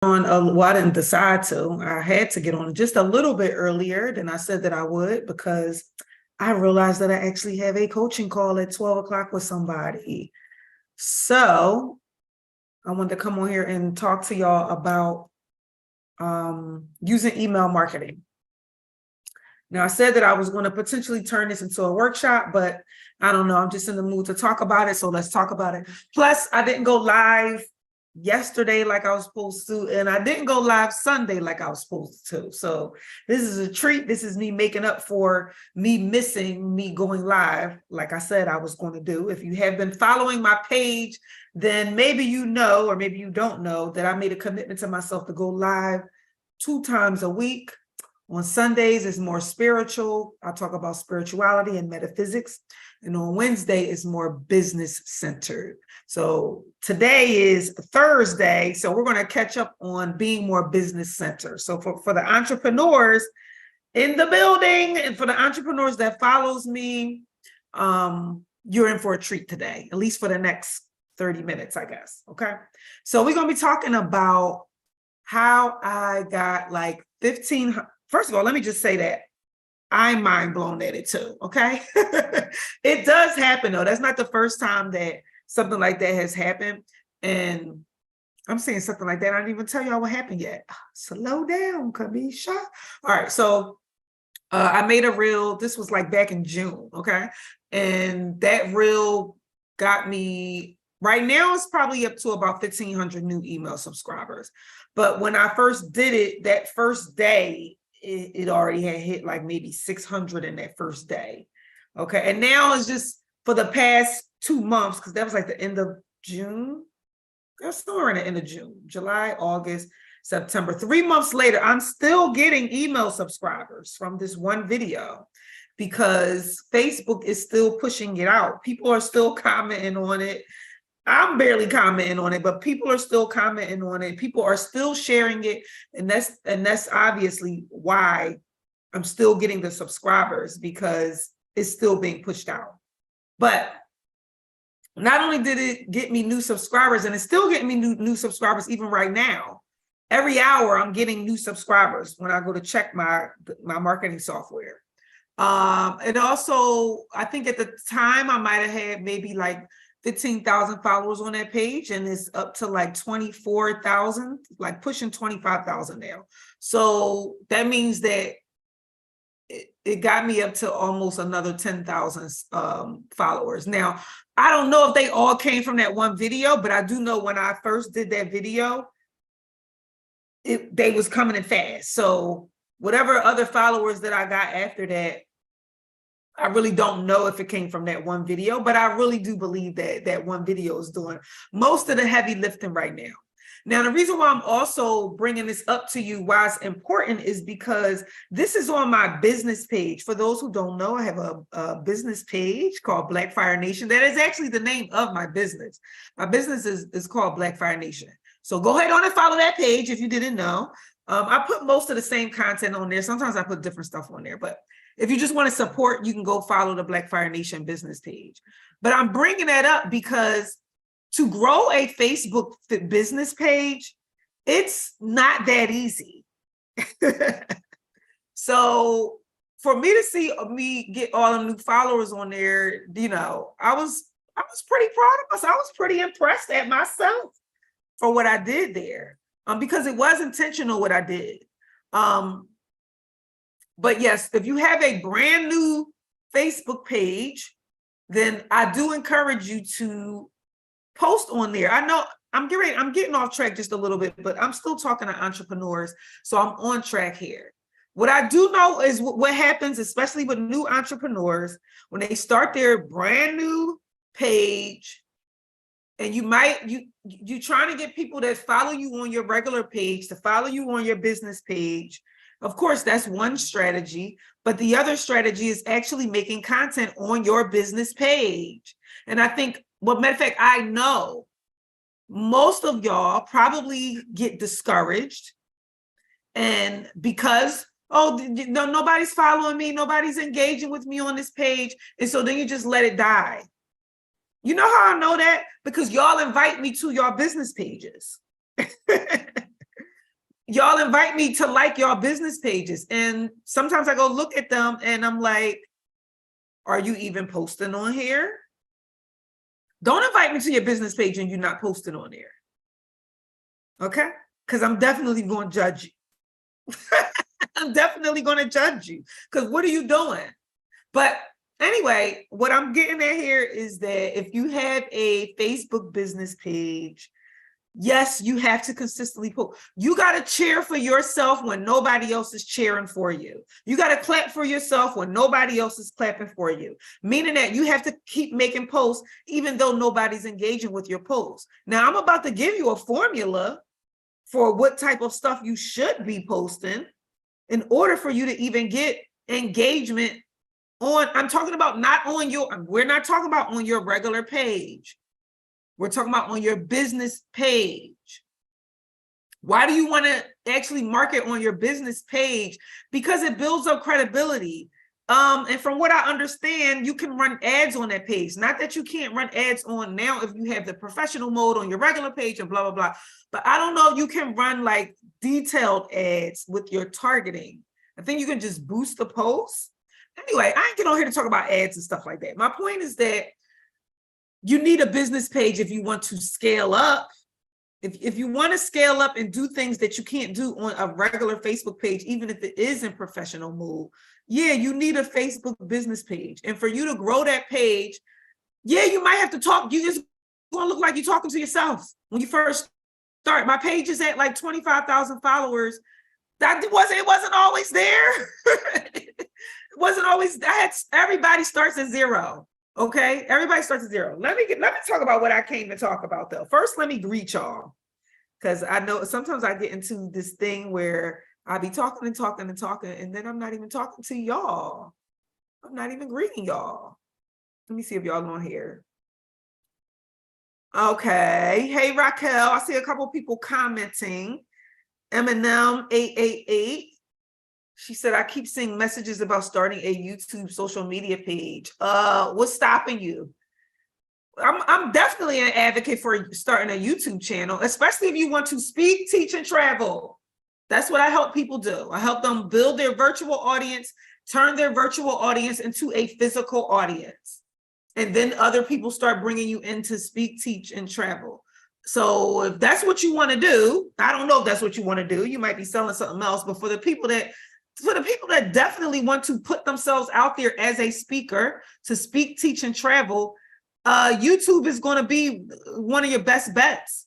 Well, I didn't decide to. I had to get on just a little bit earlier than I said that I would because I realized that I actually have a coaching call at 12 o'clock with somebody. So I wanted to come on here and talk to y'all about using email marketing. Now, I said that I was going to potentially turn this into a workshop, but I don't know. I'm just in the mood to talk about it. So let's talk about it. Plus, I didn't go live yesterday like I was supposed to, and I didn't go live Sunday like I was supposed to. So this is a treat. This is me making up for me missing me going live like I said I was going to do. If you have been following my page, then maybe you know, or maybe you don't know, that I made a commitment to myself to go live 2 times a week. On Sundays, it's more spiritual. I talk about spirituality and metaphysics. And on Wednesday, it's more business centered. So today is Thursday. So we're going to catch up on being more business centered. So for the entrepreneurs in the building and for the entrepreneurs that follows me, you're in for a treat today, at least for the next 30 minutes, I guess. Okay. So we're going to be talking about how I got like 15. First of all, let me just say that I'm mind blown at it too, okay? It does happen though. That's not the first time that something like that has happened. And I'm saying something like that. I didn't even tell y'all what happened yet. Slow down, Kamisha. All right, so I made a reel. This was like back in June, okay? And that reel got me, right now it's probably up to about 1,500 new email subscribers. But when I first did it, that first day, it already had hit like maybe 600 in that first day. Okay. And now it's just for the past 2 months, because that was like the end of June. That's somewhere in the end of June, July, August, September. 3 months later, I'm still getting email subscribers from this one video because Facebook is still pushing it out. People are still commenting on it. I'm barely commenting on it, but people are still commenting on it. People are still sharing it. And that's obviously why I'm still getting the subscribers, because it's still being pushed out. But not only did it get me new subscribers, and it's still getting me new subscribers even right now. Every hour I'm getting new subscribers when I go to check my marketing software. And also, I think at the time I might have had maybe like 15,000 followers on that page, and it's up to like 24,000, like pushing 25,000 now. So that means that it got me up to almost another 10,000 followers. Now, I don't know if they all came from that one video, but I do know when I first did that video, they was coming in fast. So whatever other followers that I got after that, I really don't know if it came from that one video, but I really do believe that that one video is doing most of the heavy lifting right now. Now, the reason why I'm also bringing this up to you, why it's important, is because this is on my business page. For those who don't know, I have a business page called Black Fire Nation. That is actually the name of my business. My business is called Black Fire Nation. So go ahead on and follow that page if you didn't know. I put most of the same content on there. Sometimes I put different stuff on there, but if you just want to support, you can go follow the Black Fire Nation business page. But I'm bringing that up because to grow a Facebook business page, it's not that easy. So for me to see me get all the new followers on there, you know, I was pretty proud of myself. I was pretty impressed at myself for what I did there, because it was intentional what I did. But yes, if you have a brand new Facebook page, then I do encourage you to post on there. I know I'm getting off track just a little bit, but I'm still talking to entrepreneurs, so I'm on track here. What I do know is what happens, especially with new entrepreneurs, when they start their brand new page, and you trying to get people that follow you on your regular page to follow you on your business page. Of course, that's one strategy, but the other strategy is actually making content on your business page. And I think, well, matter of fact, I know most of y'all probably get discouraged, and because, oh, nobody's following me, nobody's engaging with me on this page, and so then you just let it die. You know how I know that? Because y'all invite me to your business pages. y'all invite me to like y'all business pages. And sometimes I go look at them and I'm like, are you even posting on here? Don't invite me to your business page and you're not posting on there. Okay? Because I'm definitely going to judge you. I'm definitely going to judge you. Because what are you doing? But anyway, what I'm getting at here is that if you have a Facebook business page, yes, you have to consistently post. You got to cheer for yourself when nobody else is cheering for you. You got to clap for yourself when nobody else is clapping for you, meaning that you have to keep making posts even though nobody's engaging with your posts. Now, I'm about to give you a formula for what type of stuff you should be posting in order for you to even get engagement on. I'm talking about not on your, we're not talking about on your regular page. We're talking about on your business page. Why do you want to actually market on your business page? Because it builds up credibility. And from what I understand, you can run ads on that page. Not that you can't run ads on now if you have the professional mode on your regular page and blah, blah, blah. But I don't know if you can run like detailed ads with your targeting. I think you can just boost the post. Anyway, I ain't get on here to talk about ads and stuff like that. My point is that you need a business page if you want to scale up. If you want to scale up and do things that you can't do on a regular Facebook page, even if it is in professional mode, yeah, you need a Facebook business page. And for you to grow that page, yeah, you might have to talk. You just going to look like you're talking to yourself when you first start. My page is at like 25,000 followers. It wasn't always there. It wasn't always. Everybody starts at zero. Okay, everybody starts at zero. Let me talk about what I came to talk about though. First, let me greet y'all, because I know sometimes I get into this thing where I be talking and talking and talking, and then I'm not even talking to y'all. I'm not even greeting y'all. Let me see if y'all on here. Okay, hey Raquel, I see a couple people commenting. Eminem 888. She said, I keep seeing messages about starting a YouTube social media page. What's stopping you? I'm definitely an advocate for starting a YouTube channel, especially if you want to speak, teach, and travel. That's what I help people do. I help them build their virtual audience, turn their virtual audience into a physical audience. And then other people start bringing you in to speak, teach, and travel. So if that's what you want to do, I don't know if that's what you want to do. You might be selling something else, but for the people that definitely want to put themselves out there as a speaker to speak, teach, and travel, YouTube is going to be one of your best bets.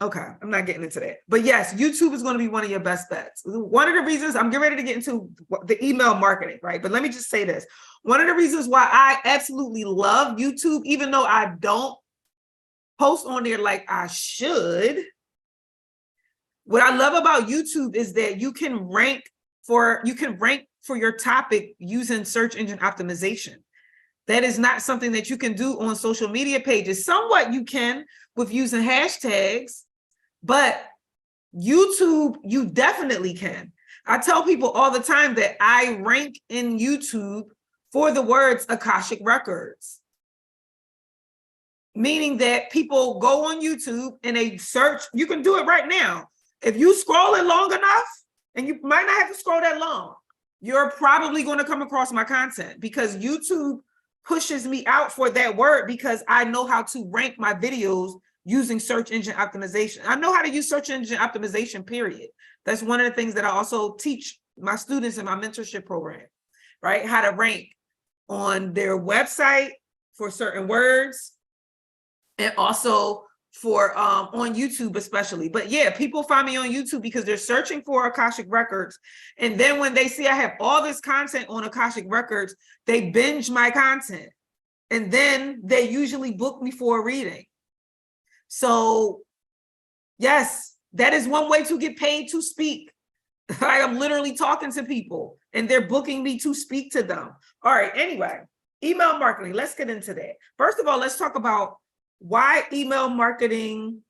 Okay, I'm not getting into that. But yes, YouTube is going to be one of your best bets. One of the reasons I'm getting ready to get into the email marketing, right? But let me just say this. One of the reasons why I absolutely love YouTube, even though I don't post on there like I should, what I love about YouTube is that you can rank for your topic using search engine optimization. That is not something that you can do on social media pages. Somewhat you can with using hashtags, but YouTube, you definitely can. I tell people all the time that I rank in YouTube for the words Akashic Records, meaning that people go on YouTube and they search. You can do it right now. If you scroll it long enough, and you might not have to scroll that long, you're probably going to come across my content, because YouTube pushes me out for that word, because I know how to rank my videos using search engine optimization. I know how to use search engine optimization, period. That's one of the things that I also teach my students in my mentorship program, right? How to rank on their website for certain words, and also for on YouTube especially. But yeah, people find me on YouTube because they're searching for Akashic Records. And then when they see I have all this content on Akashic Records, they binge my content. And then they usually book me for a reading. So yes, that is one way to get paid to speak. I am literally talking to people and they're booking me to speak to them. All right, anyway, email marketing, let's get into that. First of all, let's talk about why email marketing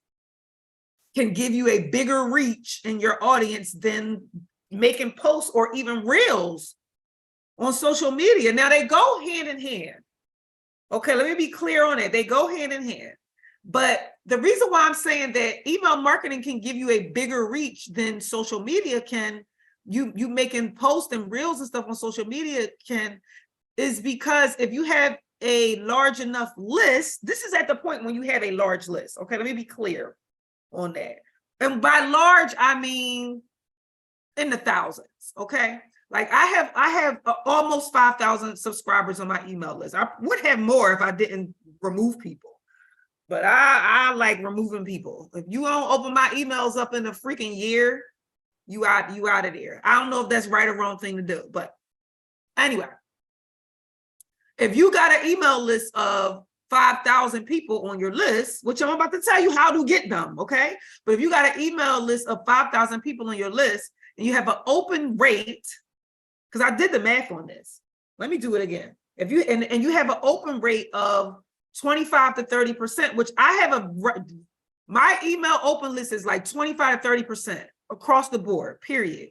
can give you a bigger reach in your audience than making posts or even reels on social media. Now, they go hand in hand. Okay, let me be clear on it. They go hand in hand. But the reason why I'm saying that email marketing can give you a bigger reach than social media can, you making posts and reels and stuff on social media can, is because if you have a large enough list, this is at the point when you have a large list. Okay, let me be clear on that. And by large, I mean in the thousands. Okay, like I have almost 5,000 subscribers on my email list. I would have more if I didn't remove people. But I like removing people. If you don't open my emails up in a freaking year, you out of there. I don't know if that's right or wrong thing to do, but anyway, if you got an email list of 5,000 people on your list, which I'm about to tell you how to get them, okay? But if you got an email list of 5,000 people on your list and you have an open rate, because I did the math on this. Let me do it again. If you and you have an open rate of 25 to 30%, which I have my email open list is like 25 to 30% across the board, period.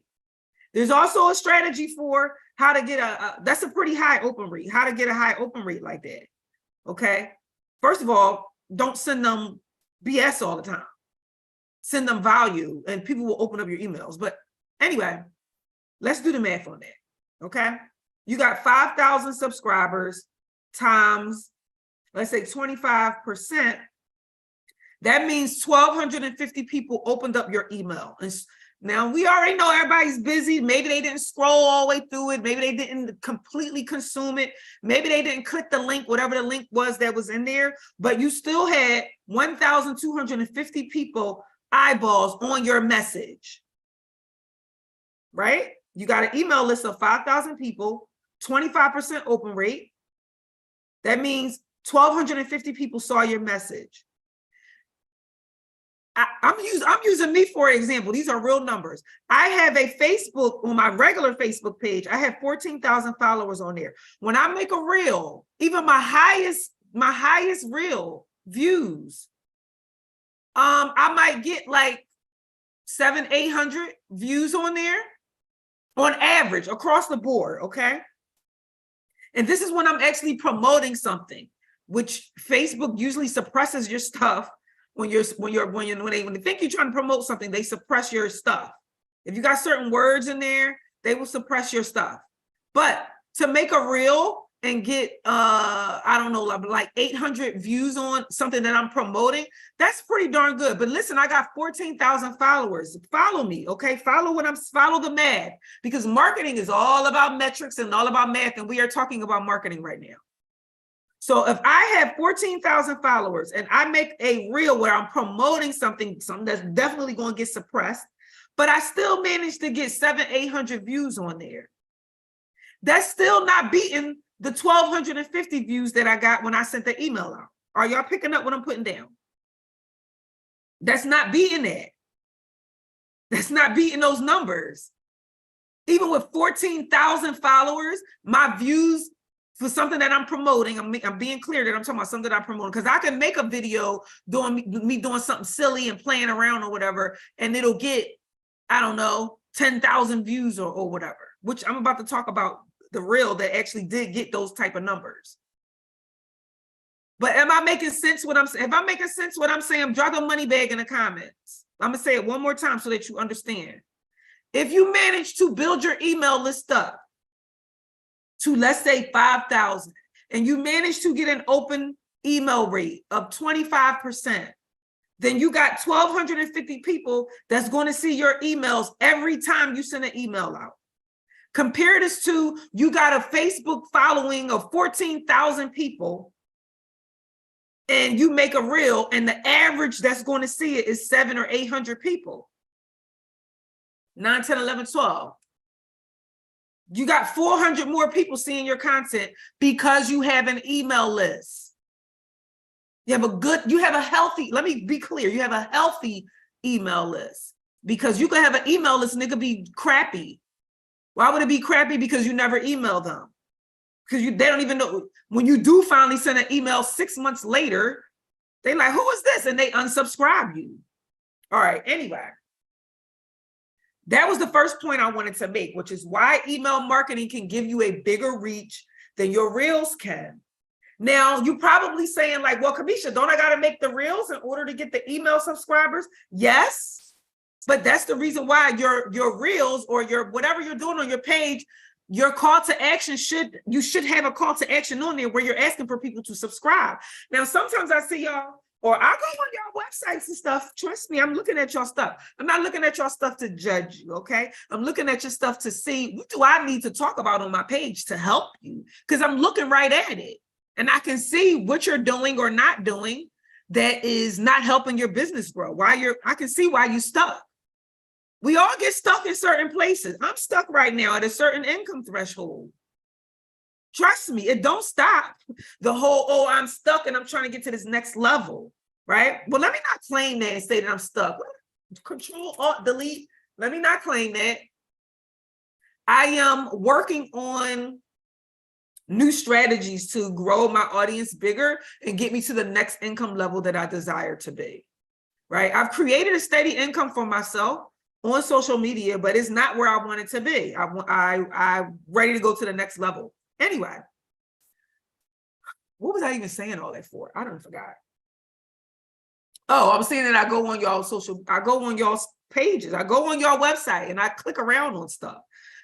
There's also a strategy for how to get that's a pretty high open rate, how to get a high open rate like that. Okay. First of all, don't send them BS all the time. Send them value and people will open up your emails. But anyway, let's do the math on that. Okay. You got 5,000 subscribers times, let's say 25%, that means 1,250 people opened up your email. And now we already know everybody's busy. Maybe they didn't scroll all the way through it. Maybe they didn't completely consume it. Maybe they didn't click the link, whatever the link was that was in there, but you still had 1,250 people eyeballs on your message, right? You got an email list of 5,000 people, 25% open rate. That means 1,250 people saw your message. I'm using me for example. These are real numbers. I have a Facebook, on my regular Facebook page, I have 14,000 followers on there. When I make a reel, even my highest reel views, I might get like 700-800 views on there on average across the board. Okay. And this is when I'm actually promoting something, which Facebook usually suppresses your stuff. When they think you're trying to promote something, they suppress your stuff. If you got certain words in there, they will suppress your stuff. But to make a reel and get I don't know, like 800 views on something that I'm promoting, that's pretty darn good. But listen, I got 14,000 followers. Follow me, okay? Follow the math, because marketing is all about metrics and all about math, and we are talking about marketing right now. So if I have 14,000 followers and I make a reel where I'm promoting something that's definitely going to get suppressed, but I still managed to get 700-800 views on there, that's still not beating the 1,250 views that I got when I sent the email out. Are y'all picking up what I'm putting down? That's not beating that. That's not beating those numbers. Even with 14,000 followers, my views for something that I'm promoting, I'm being clear that I'm talking about something that I'm promoting, because I can make a video doing me doing something silly and playing around or whatever, and it'll get, I don't know, 10,000 views or whatever, which I'm about to talk about the reel that actually did get those type of numbers. But am I making sense what I'm saying? If I'm making sense what I'm saying, drop a money bag in the comments. I'm gonna say it one more time so that you understand. If you manage to build your email list up to, let's say, 5,000, and you manage to get an open email rate of 25%, then you got 1,250 people that's going to see your emails every time you send an email out. Compare this to, you got a Facebook following of 14,000 people, and you make a reel, and the average that's going to see it is 700 or 800 people. 9, 10, 11, 12. You got 400 more people seeing your content because you have an email list. You have a healthy, let me be clear, you have a healthy email list, because you can have an email list and it could be crappy. Why would it be crappy? Because you never email them. Because they don't even know. When you do finally send an email 6 months later, they like, who is this? And they unsubscribe you. All right, anyway. That was the first point I wanted to make, which is why email marketing can give you a bigger reach than your reels can. Now, you probably saying like, well, Kamisha, don't I got to make the reels in order to get the email subscribers? Yes, but that's the reason why your reels or your whatever you're doing on your page, your call to action you should have a call to action on there where you're asking for people to subscribe. Now, sometimes I see y'all, or I go on y'all websites and stuff. Trust me, I'm looking at y'all stuff. I'm not looking at y'all stuff to judge you, okay? I'm looking at your stuff to see what do I need to talk about on my page to help you, because I'm looking right at it. And I can see what you're doing or not doing that is not helping your business grow. I can see why you're stuck. We all get stuck in certain places. I'm stuck right now at a certain income threshold. Trust me, it don't stop. The whole, oh, I'm stuck and I'm trying to get to this next level, right? Well, let me not claim that and say that I'm stuck. Control, Alt, Delete. Let me not claim that. I am working on new strategies to grow my audience bigger and get me to the next income level that I desire to be, right? I've created a steady income for myself on social media, but it's not where I want it to be. I'm ready to go to the next level. Anyway, what was I even saying all that for? I don't forgot. Oh, I'm saying that I go on y'all's pages. I go on y'all website and I click around on stuff.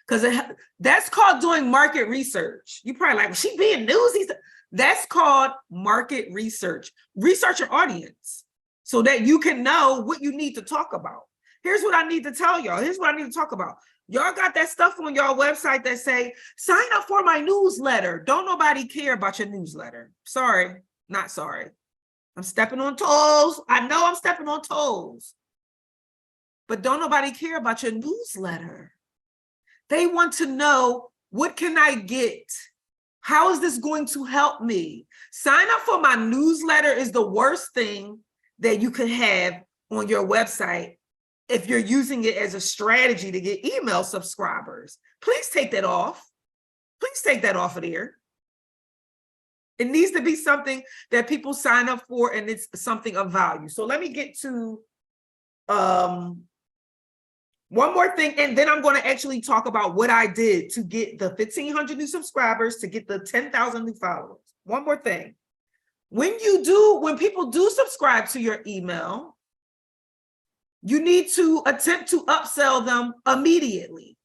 Because that's called doing market research. You probably like, well, she being newsy. That's called market research. Research your audience so that you can know what you need to talk about. Here's what I need to tell y'all. Here's what I need to talk about. Y'all got that stuff on y'all website that say, sign up for my newsletter. Don't nobody care about your newsletter. Sorry, not sorry. I'm stepping on toes. I know I'm stepping on toes. But don't nobody care about your newsletter. They want to know, what can I get? How is this going to help me? Sign up for my newsletter is the worst thing that you could have on your website if you're using it as a strategy to get email subscribers. Please take that off. Please take that off of there. It needs to be something that people sign up for and it's something of value. So let me get to one more thing, and then I'm going to actually talk about what I did to get the 1,500 new subscribers, to get the 10,000 new followers. One more thing. When people do subscribe to your email, you need to attempt to upsell them immediately.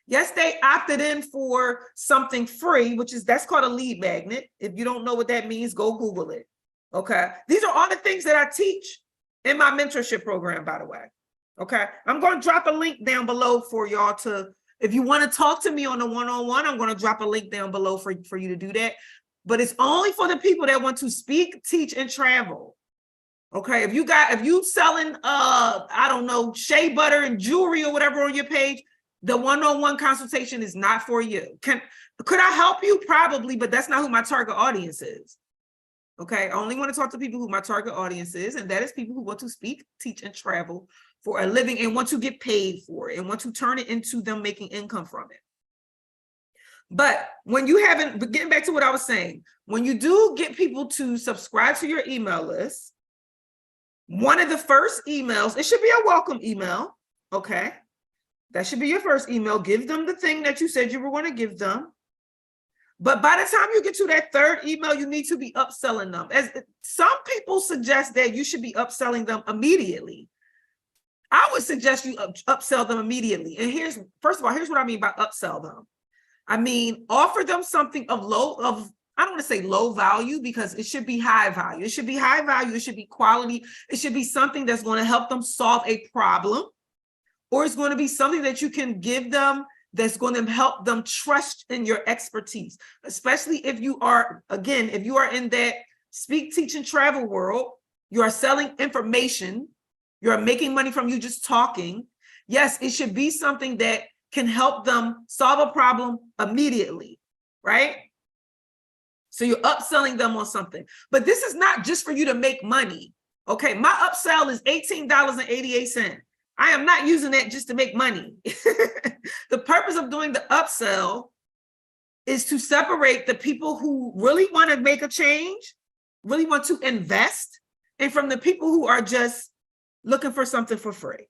Yes, they opted in for something free, that's called a lead magnet. If you don't know what that means, go Google it. Okay. These are all the things that I teach in my mentorship program, by the way. Okay, I'm going to drop a link down below for y'all if you want to talk to me on a one-on-one, I'm going to drop a link down below for you to do that. But it's only for the people that want to speak, teach, and travel. Okay, if you selling, I don't know, shea butter and jewelry or whatever on your page, the one-on-one consultation is not for you. Could I help you? Probably, but that's not who my target audience is. Okay, I only want to talk to people who my target audience is, and that is people who want to speak, teach, and travel for a living and want to get paid for it and want to turn it into them making income from it. But when you haven't, getting back to what I was saying, when you do get people to subscribe to your email list, one of the first emails, it should be a welcome email, okay? That should be your first email. Give them the thing that you said you were going to give them. But by the time you get to that third email, you need to be upselling them. As some people suggest that you should be upselling them immediately. I would suggest you upsell them immediately. And first of all, here's what I mean by upsell them. I mean, offer them something I don't want to say low value, because it should be high value. It should be high value. It should be quality. It should be something that's going to help them solve a problem, or it's going to be something that you can give them that's going to help them trust in your expertise, especially if you are in that speak, teach, and travel world. You are selling information. You're making money from you just talking. Yes, it should be something that can help them solve a problem immediately, right? So you're upselling them on something. But this is not just for you to make money, okay? My upsell is $18.88. I am not using that just to make money. The purpose of doing the upsell is to separate the people who really want to make a change, really want to invest, and from the people who are just looking for something for free.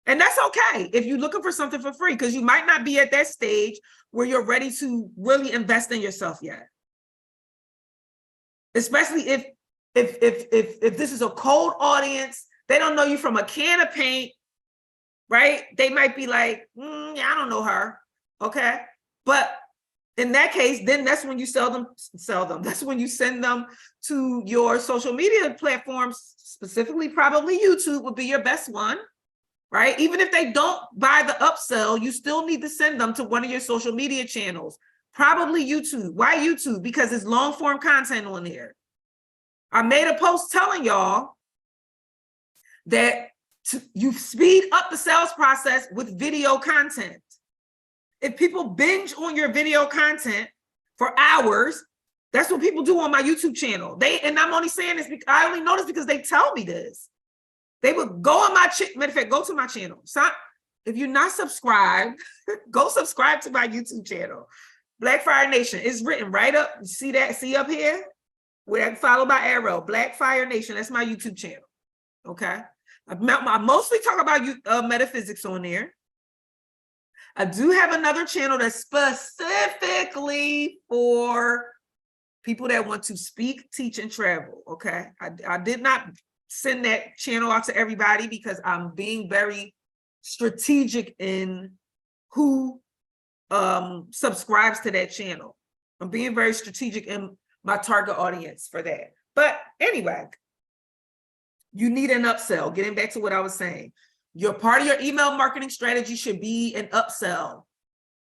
And that's okay if you're looking for something for free, because you might not be at that stage where you're ready to really invest in yourself yet. especially if this is a cold audience, they don't know you from a can of paint, right? They might be like, yeah, I don't know her. Okay. But in that case, then that's when you sell them. That's when you send them to your social media platforms, specifically probably YouTube would be your best one, right? Even if they don't buy the upsell, you still need to send them to one of your social media channels, probably YouTube. Why YouTube? Because it's long form content on there. I made a post telling y'all that you speed up the sales process with video content. If people binge on your video content for hours, that's what people do on my YouTube channel. And I'm only saying this because I only know this because they tell me this. They would go on my matter of fact, go to my channel. So if you're not subscribed, go subscribe to my YouTube channel. Black Fire Nation. It's written right up. You see that? See up here? Where followed by arrow. Black Fire Nation. That's my YouTube channel. Okay. I mostly talk about metaphysics on there. I do have another channel that's specifically for people that want to speak, teach, and travel. Okay. I did not send that channel out to everybody because I'm being very strategic in who subscribes to that channel. I'm being very strategic in my target audience for that. But anyway, you need an upsell. Getting back to what I was saying. Your part of your email marketing strategy should be an upsell.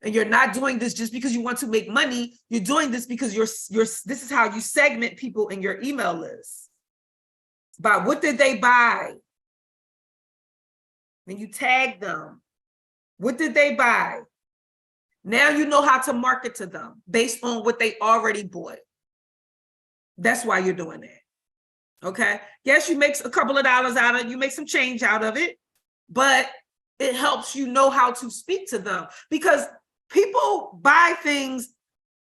And you're not doing this just because you want to make money. You're doing this because this is how you segment people in your email list. By what did they buy? And you tag them. What did they buy? Now you know how to market to them based on what they already bought. That's why you're doing that. Okay. Yes, you make a couple of dollars out of it. You make some change out of it. But it helps you know how to speak to them because people buy things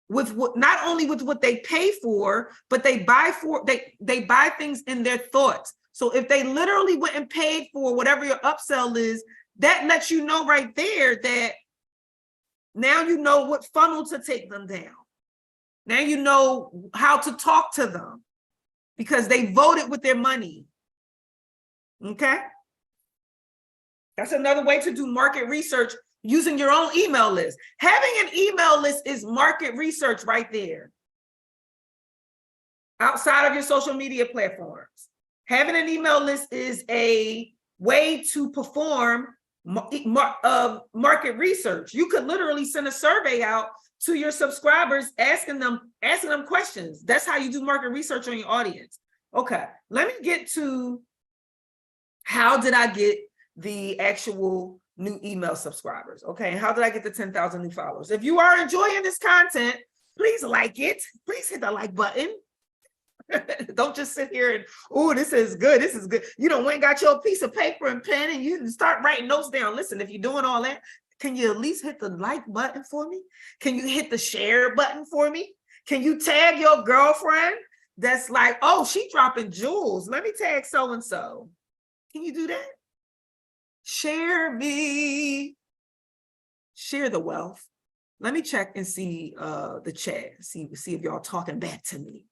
with not only with what they pay for, but they buy things in their thoughts. So if they literally went and paid for whatever your upsell is, that lets you know right there that now you know what funnel to take them down. Now you know how to talk to them because they voted with their money. Okay. That's another way to do market research using your own email list. Having an email list is market research right there. Outside of your social media platforms. Having an email list is a way to perform market research. You could literally send a survey out to your subscribers asking them questions. That's how you do market research on your audience. Okay, let me get to how did I get the actual new email subscribers. Okay, how did I get the 10,000 new followers? If you are enjoying this content, please like it. Please hit the like button. Don't just sit here and, oh, this is good. This is good. You don't went and got your piece of paper and pen and you start writing notes down. Listen, if you're doing all that, can you at least hit the like button for me? Can you hit the share button for me? Can you tag your girlfriend that's like, oh, she dropping jewels. Let me tag so-and-so. Can you do that? Share me. Share the wealth. Let me check and see the chat. See if y'all talking back to me.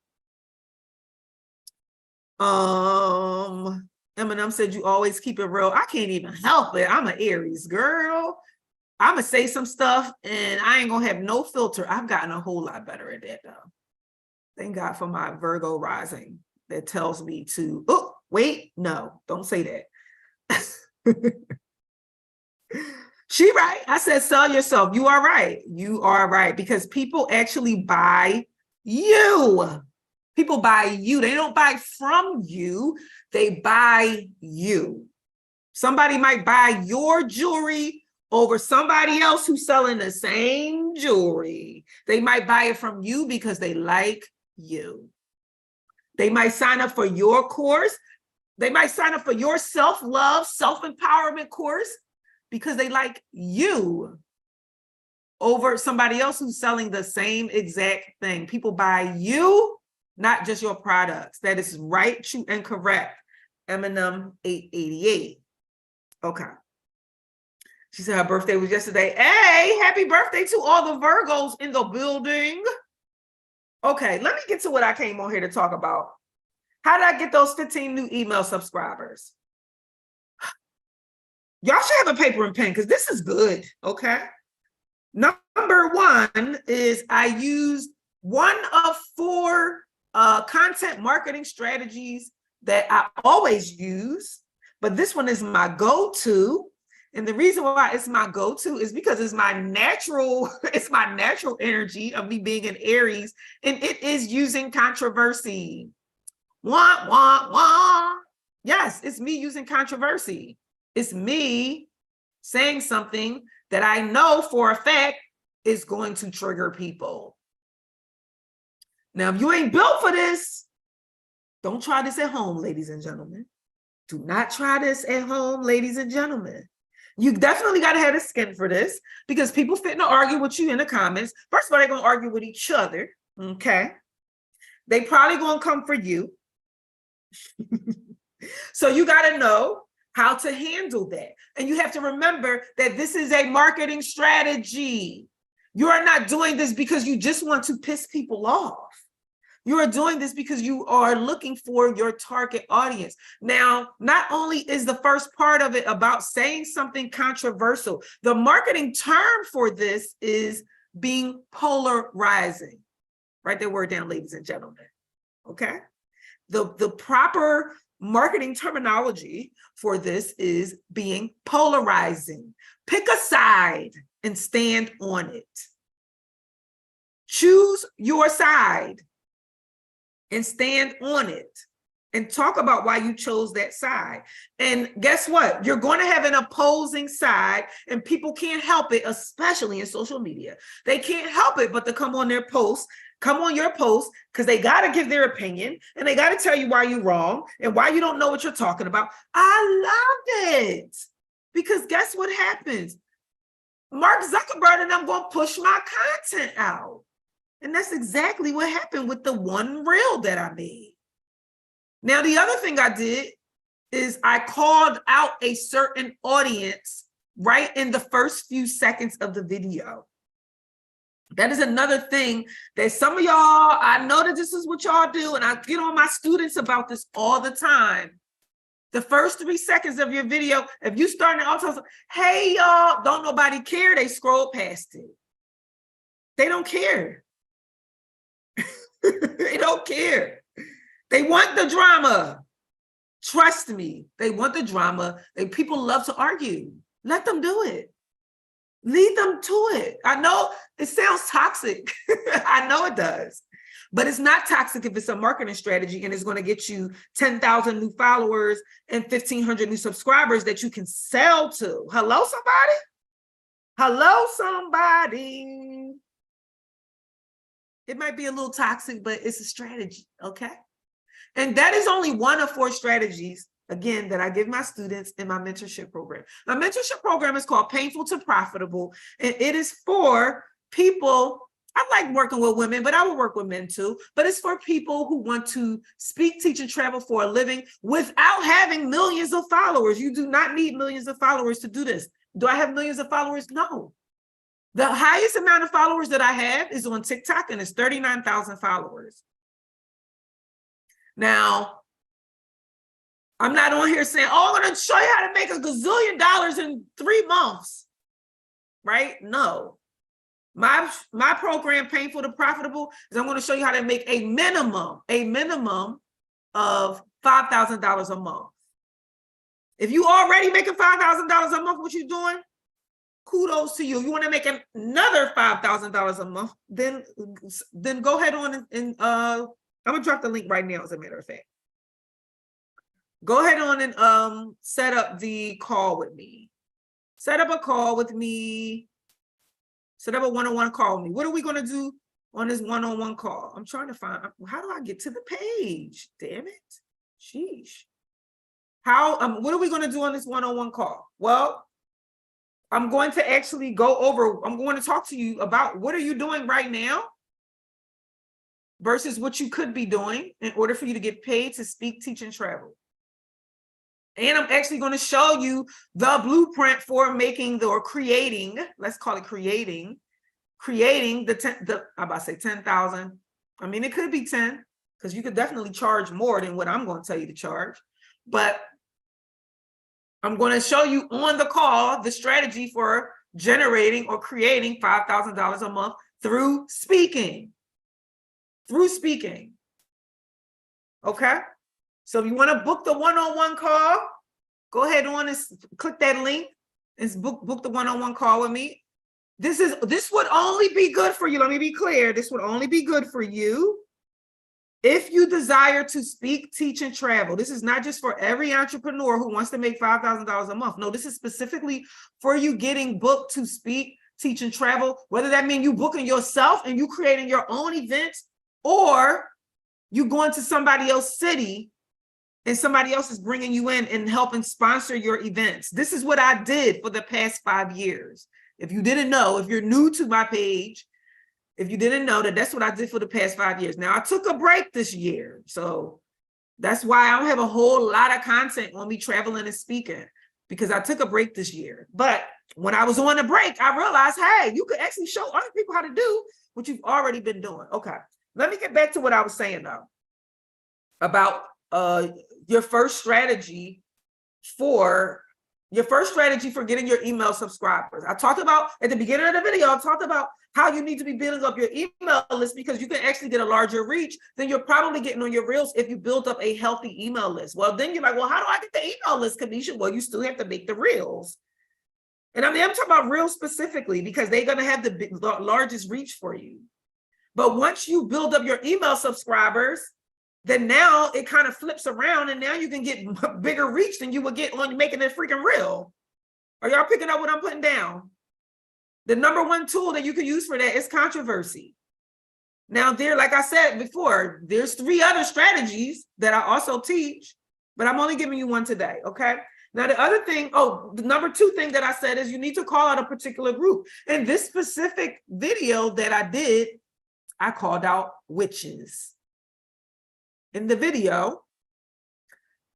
Eminem said you always keep it real. I can't even help it. I'm an Aries girl. I'm gonna say some stuff and I ain't gonna have no filter. I've gotten a whole lot better at that though. Thank God for my Virgo rising that tells me to, oh, wait, no, don't say that. She right. I said, sell yourself. You are right. You are right. Because people actually buy you. People buy you. They don't buy from you. They buy you. Somebody might buy your jewelry over somebody else who's selling the same jewelry. They might buy it from you because they like you. They might sign up for your course. They might sign up for your self-love, self-empowerment course because they like you over somebody else who's selling the same exact thing. People buy you, not just your products. That is right, true, and correct. Eminem 888. Okay. She said her birthday was yesterday. Hey, happy birthday to all the Virgos in the building. Okay, let me get to what I came on here to talk about. How did I get those 15 new email subscribers? Y'all should have a paper and pen because this is good, okay? Number one is I used one of four content marketing strategies that I always use, but this one is my go-to. And the reason why it's my go-to is because it's my natural energy of me being an Aries, and it is using controversy. Wah, wah, wah. Yes, it's me using controversy. It's me saying something that I know for a fact is going to trigger people. Now, if you ain't built for this, don't try this at home, ladies and gentlemen. Do not try this at home, ladies and gentlemen. You definitely got to have a skin for this because people fit to argue with you in the comments. First of all, they're going to argue with each other, okay? They probably going to come for you. So you got to know how to handle that. And you have to remember that this is a marketing strategy. You are not doing this because you just want to piss people off. You are doing this because you are looking for your target audience. Now, not only is the first part of it about saying something controversial, the marketing term for this is being polarizing. Write that word down, ladies and gentlemen. Okay? The proper marketing terminology for this is being polarizing. Pick a side and stand on it. Choose your side and stand on it and talk about why you chose that side. And guess what? You're going to have an opposing side, and people can't help it, especially in social media. They can't help it but to come on their posts, come on your post, because they got to give their opinion and they got to tell you why you're wrong and why you don't know what you're talking about. I love it because guess what happens? Mark Zuckerberg and I'm going to push my content out. And that's exactly what happened with the one reel that I made. Now, the other thing I did is I called out a certain audience right in the first few seconds of the video. That is another thing that some of y'all, I know that this is what y'all do, and I get on my students about this all the time. The first 3 seconds of your video, if you start an auto, hey y'all, don't nobody care, they scroll past it. They don't care. They don't care. They want the drama. Trust me, they want the drama. People love to argue. Let them do it. Lead them to it. I know it sounds toxic. I know it does. But it's not toxic if it's a marketing strategy and it's going to get you 10,000 new followers and 1,500 new subscribers that you can sell to. Hello, somebody? Hello, somebody. It might be a little toxic, but it's a strategy, okay? And that is only one of 4 strategies, again, that I give my students in my mentorship program. My mentorship program is called Painful to Profitable, and it is for people. I like working with women, but I will work with men too. But it's for people who want to speak, teach, and travel for a living without having millions of followers. You do not need millions of followers to do this. Do I have millions of followers? No. The highest amount of followers that I have is on TikTok, and it's 39,000 followers. Now, I'm not on here saying, oh, I'm going to show you how to make $1 gazillion in 3 months, right? No. My program, Painful to Profitable, is I'm going to show you how to make a minimum of $5,000 a month. If you already making $5,000 a month, what you doing? Kudos to you. If you want to make another $5,000 a month, then go ahead on and I'm gonna drop the link right now, as a matter of fact. Go ahead on and set up the call with me. Set up a call with me. Set up a one-on-one call with me. What are we gonna do on this one-on-one call? I'm trying to find, how do I get to the page? Damn it. Sheesh. What are we gonna do on this one-on-one call? Well, I'm going to actually go over, I'm going to talk to you about what are you doing right now versus what you could be doing in order for you to get paid to speak, teach, and travel. And I'm actually going to show you the blueprint for making creating, let's call it creating the 10,000 I mean, it could be 10, because you could definitely charge more than what I'm going to tell you to charge. But I'm going to show you on the call the strategy for generating or creating $5,000 a month through speaking. Through speaking. Okay? So if you want to book the one-on-one call, go ahead on and click that link and book the one-on-one call with me. This would only be good for you. Let me be clear. This would only be good for you if you desire to speak, teach, and travel. This is not just for every entrepreneur who wants to make $5,000 a month. No, this is specifically for you getting booked to speak, teach, and travel, whether that means you booking yourself and you creating your own events, or you going to somebody else's city and somebody else is bringing you in and helping sponsor your events. This is what I did for the past 5 years. If you didn't know, if you're new to my page, if you didn't know that, that's what I did for the past 5 years. Now, I took a break this year, so that's why I don't have a whole lot of content on me traveling and speaking, because I took a break this year. But when I was on a break, I realized, hey, you could actually show other people how to do what you've already been doing. Okay, let me get back to what I was saying, though, about your first strategy for getting your email subscribers. I talked about at the beginning of the video, I talked about how you need to be building up your email list, because you can actually get a larger reach than you're probably getting on your reels if you build up a healthy email list. Well, then you're like, well, how do I get the email list, Kanisha? Well, you still have to make the reels. And I'm talking about reels specifically because they're going to have the largest reach for you. But once you build up your email subscribers, then now it kind of flips around, and now you can get bigger reach than you would get on making a freaking reel. Are y'all picking up what I'm putting down? The number one tool that you can use for that is controversy. Now, like I said before, there's 3 other strategies that I also teach, but I'm only giving you one today, okay? Now, the other thing, the number 2 thing that I said is you need to call out a particular group. In this specific video that I did, I called out witches. In the video,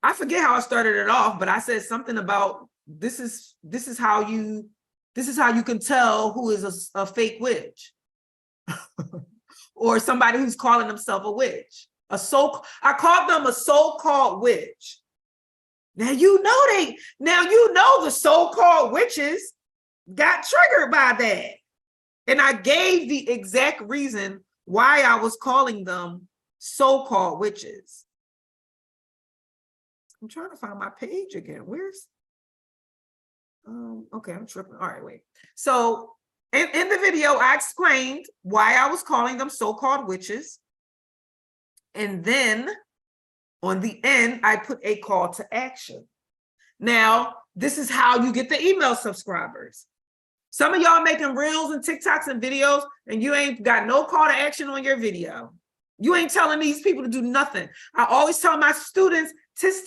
I forget how I started it off, but I said something about this is how you can tell who is a fake witch or somebody who's calling themselves a witch. I called them a so-called witch. Now you know the so-called witches got triggered by that. And I gave the exact reason why I was calling them so-called witches. I'm trying to find my page again. Where's okay, I'm tripping. All right, wait. So in the video, I explained why I was calling them so-called witches. And then on the end, I put a call to action. Now, this is how you get the email subscribers. Some of y'all making reels and TikToks and videos, and you ain't got no call to action on your video. You ain't telling these people to do nothing. I always tell my students, tis,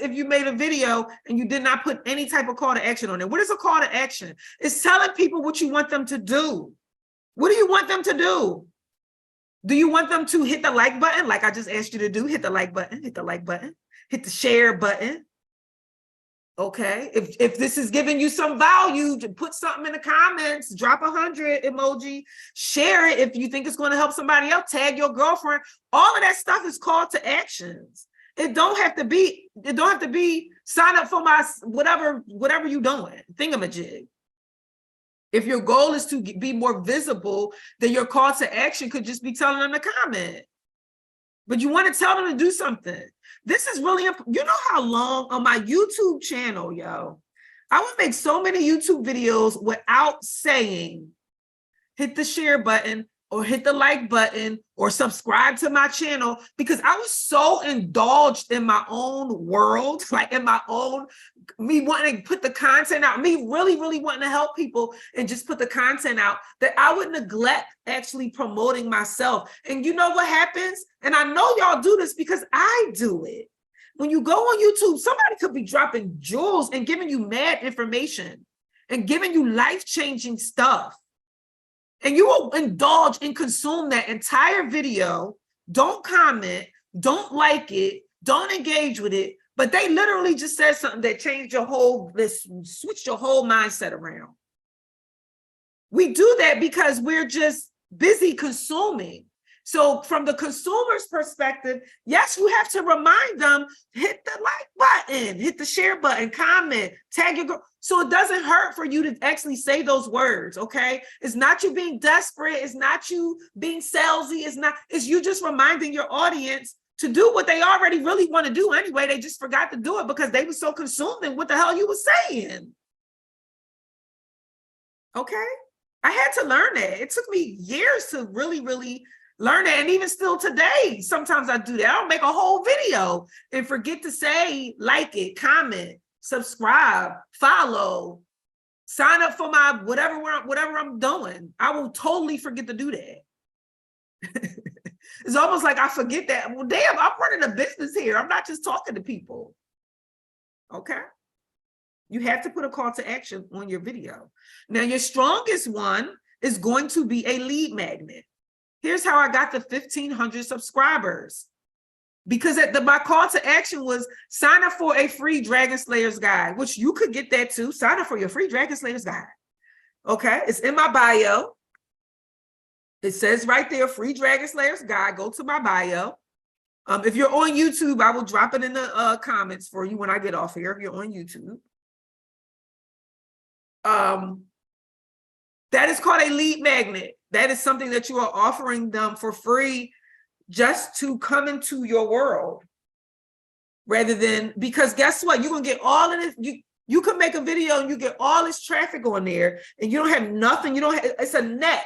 if you made a video and you did not put any type of call to action on it. What is a call to action? It's telling people what you want them to do. What do you want them to do? Do you want them to hit the like button, like I just asked you to do? Hit the like button, hit the like button, hit the share button. Okay, if this is giving you some value, to put something in the comments, drop 100 emoji, share it if you think it's going to help somebody else, tag your girlfriend. All of that stuff is called to actions. It don't have to be sign up for my whatever you doing, thingamajig. If your goal is to be more visible, then your call to action could just be telling them to comment. But you want to tell them to do something. This is really important. You know how long on my YouTube channel, yo, I would make so many YouTube videos without saying, hit the share button or hit the like button or subscribe to my channel, because I was so indulged in my own world, like in my own, me wanting to put the content out, me really, really wanting to help people and just put the content out, that I would neglect actually promoting myself. And you know what happens? And I know y'all do this because I do it. When you go on YouTube, somebody could be dropping jewels and giving you mad information and giving you life-changing stuff. And you will indulge and consume that entire video, don't comment, don't like it, don't engage with it, but they literally just said something that changed switched your whole mindset around. We do that because we're just busy consuming. So from the consumer's perspective, yes, you have to remind them, hit the like button, hit the share button, comment, tag your girl. So it doesn't hurt for you to actually say those words, okay? It's not you being desperate. It's not you being salesy. It's you just reminding your audience to do what they already really want to do anyway. They just forgot to do it because they were so consumed in what the hell you were saying. Okay? I had to learn that. It took me years to really learn it. And even still today, sometimes I do that. I'll make a whole video and forget to say, like it, comment, subscribe, follow, sign up for my whatever I'm doing. I will totally forget to do that. It's almost like I forget that. Well, damn, I'm running a business here. I'm not just talking to people. Okay? You have to put a call to action on your video. Now, your strongest one is going to be a lead magnet. Here's how I got the 1,500 subscribers. Because my call to action was sign up for a free Dragon Slayers guide, which you could get that too. Sign up for your free Dragon Slayers guide. Okay, it's in my bio. It says right there, free Dragon Slayers guide. Go to my bio. If you're on YouTube, I will drop it in the comments for you when I get off here, if you're on YouTube. That is called a lead magnet. That is something that you are offering them for free just to come into your world. Rather than, because guess what? You're going to get all of this. You can make a video and you get all this traffic on there and you don't have nothing. You don't have, it's a net,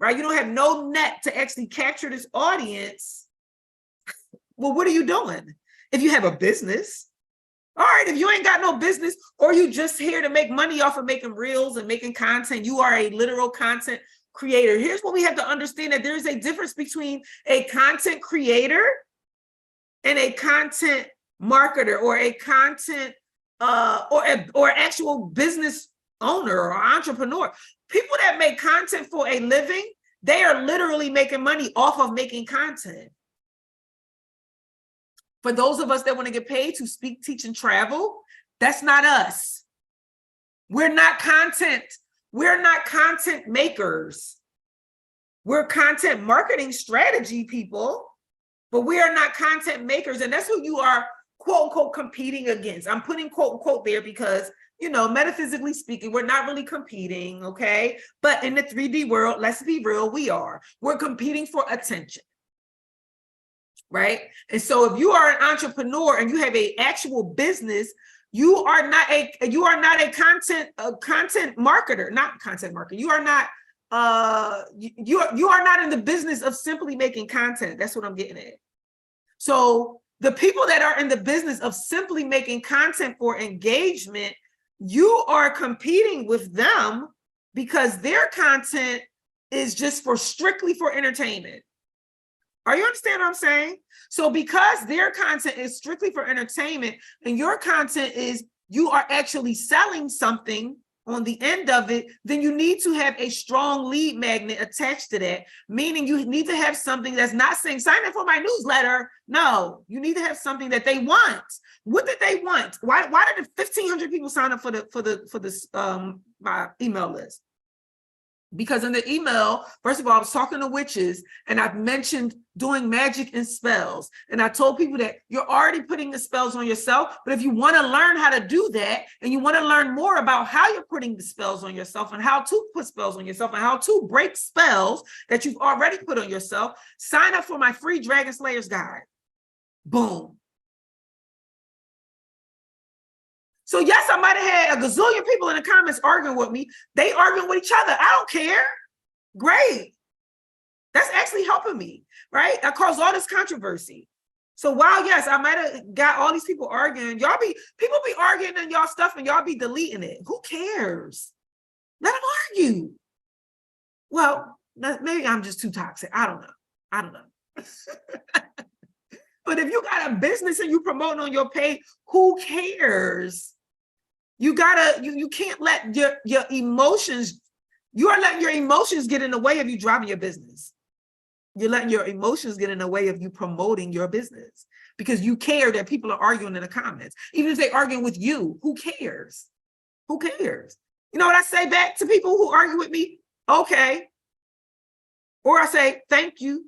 right? You don't have no net to actually capture this audience. Well, what are you doing? If you have a business, all right, if you ain't got no business or you just here to make money off of making reels and making content, you are a literal content creator. Here's what we have to understand, that there is a difference between a content creator and a content marketer, or a content or actual business owner or entrepreneur. People that make content for a living, they are literally making money off of making content. For those of us that want to get paid to speak, teach, and travel, that's not us. We're not content. We're not content makers. We're content marketing strategy people, but we are not content makers. And that's who you are, quote unquote, competing against. I'm putting quote unquote there because, you know, metaphysically speaking, we're not really competing, okay? But in the 3D world, let's be real, we are. We're competing for attention. Right? And so if you are an entrepreneur and you have an actual business, you are not a content marketer, not content marketer. You are not you are not in the business of simply making content. That's what I'm getting at. So the people that are in the business of simply making content for engagement, you are competing with them because their content is just strictly for entertainment. Are you understand what I'm saying? So because their content is strictly for entertainment and your content is, you are actually selling something on the end of it, then you need to have a strong lead magnet attached to that, meaning you need to have something that's not saying, sign up for my newsletter. No, you need to have something that they want. What did they want? Why did 1,500 people sign up for this my email list? Because in the email, first of all, I was talking to witches and I've mentioned doing magic and spells. And I told people that you're already putting the spells on yourself, but if you want to learn how to do that and you want to learn more about how you're putting the spells on yourself and how to put spells on yourself and how to break spells that you've already put on yourself, sign up for my free Dragon Slayers guide. Boom. So yes, I might have had a gazillion people in the comments arguing with me. They arguing with each other. I don't care. Great. That's actually helping me, right? I caused all this controversy. So while, yes, I might have got all these people arguing, people be arguing and y'all stuff and y'all be deleting it. Who cares? Let them argue. Well, maybe I'm just too toxic. I don't know. But if you got a business and you promoting on your page, who cares? You can't let your emotions, you are letting your emotions get in the way of you driving your business. You're letting your emotions get in the way of you promoting your business because you care that people are arguing in the comments. Even if they're arguing with you, who cares? Who cares? You know what I say back to people who argue with me? Okay. Or I say, thank you.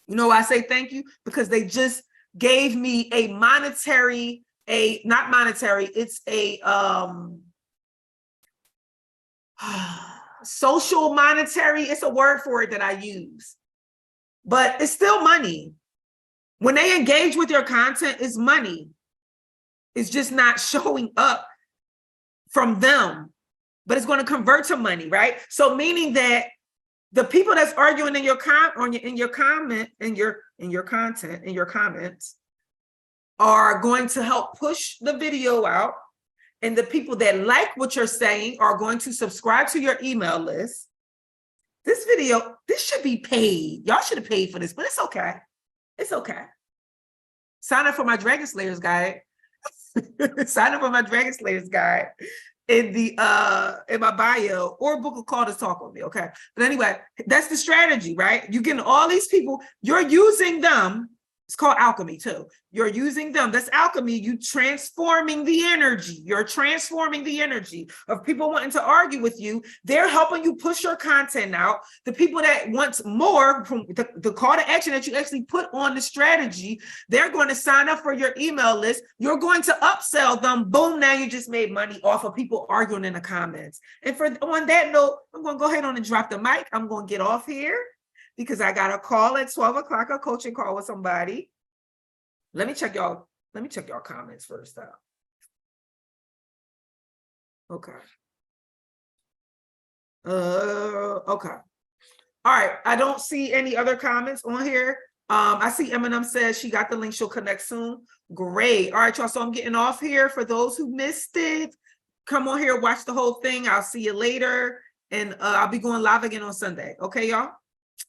You know why I say thank you? Because they just gave me a monetary, not monetary, it's a social monetary, it's a word for it that I use, but it's still money. When they engage with your content, it's money. It's just not showing up from them, but it's going to convert to money, right? So meaning that the people that's arguing in your comments, are going to help push the video out. And the people that like what you're saying are going to subscribe to your email list. This video, this should be paid. Y'all should have paid for this, but it's okay. It's okay. Sign up for my Dragon Slayers guide. Sign up for my Dragon Slayers guide in the in my bio, or book a call to talk with me. Okay. But anyway, that's the strategy, right? You're getting all these people, you're using them. It's called alchemy too. You're using them. That's alchemy. You transforming the energy. You're transforming the energy of people wanting to argue with you. They're helping you push your content out. The people that want more from the call to action that you actually put on the strategy, they're going to sign up for your email list. You're going to upsell them. Boom, now you just made money off of people arguing in the comments. And on that note, I'm going to go ahead on and drop the mic. I'm going to get off here, because I got a call at 12 o'clock, a coaching call with somebody. Let me check y'all comments first out. Okay. Okay. All right. I don't see any other comments on here. I see Eminem says she got the link. She'll connect soon. Great. All right, y'all. So I'm getting off here. For those who missed it, come on here, watch the whole thing. I'll see you later. And I'll be going live again on Sunday. Okay, y'all?